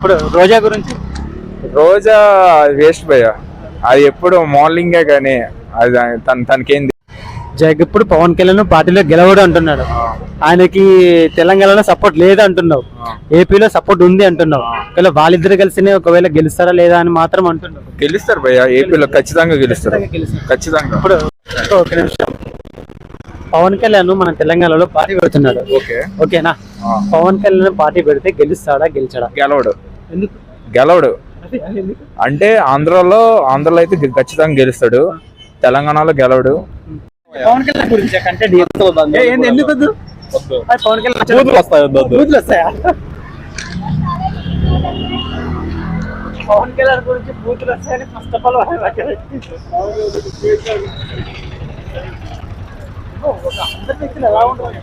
ఇప్పుడు రోజా గురించి రోజా వేస్ట్ భయ్య, అది ఎప్పుడు మార్నింగే కానీ అది తనకేంది. ఇప్పుడు పవన్ కళ్యాణ్ పార్టీలో గెలవడు అంటున్నాడు. ఆయనకి తెలంగాణలో సపోర్ట్ లేదు అంటున్నావు, ఏపీలో సపోర్ట్ ఉంది అంటున్నావు. ఒకవేళ వాళ్ళిద్దరు కలిసి ఒకవేళ గెలుస్తారా లేదా అని మాత్రం అంటున్నావు. గెలుస్తారు భయ్య, ఏపీలో ఖచ్చితంగా గెలుస్తారు, ఖచ్చితంగా. ఇప్పుడు ఒక నిమిషం, పవన్ కళ్యాణ్ మన తెలంగాణలో పార్టీ పెడుతున్నాడు, ఓకేనా? పవన్ కళ్యాణ్ పార్టీ పెడితే గెలుస్తాడా గెలిచాడా? గెలవడు. ఎందుకు గెలవడు అంటే ఆంధ్రాలో అయితే ఖచ్చితంగా గెలుస్తాడు, తెలంగాణలో గెలవడు. పవన్ కళ్యాణ్ గురించి కంటెంట్ ఎందుకు పవన్ కళ్యాణ్ వస్తాయా? పవన్ కళ్యాణ్ గురించి బూతులు వస్తాయని ఫస్ట్ ఆఫ్ ఆల్ ఒక అందరి వ్యక్తులు ఎలా ఉంటారు.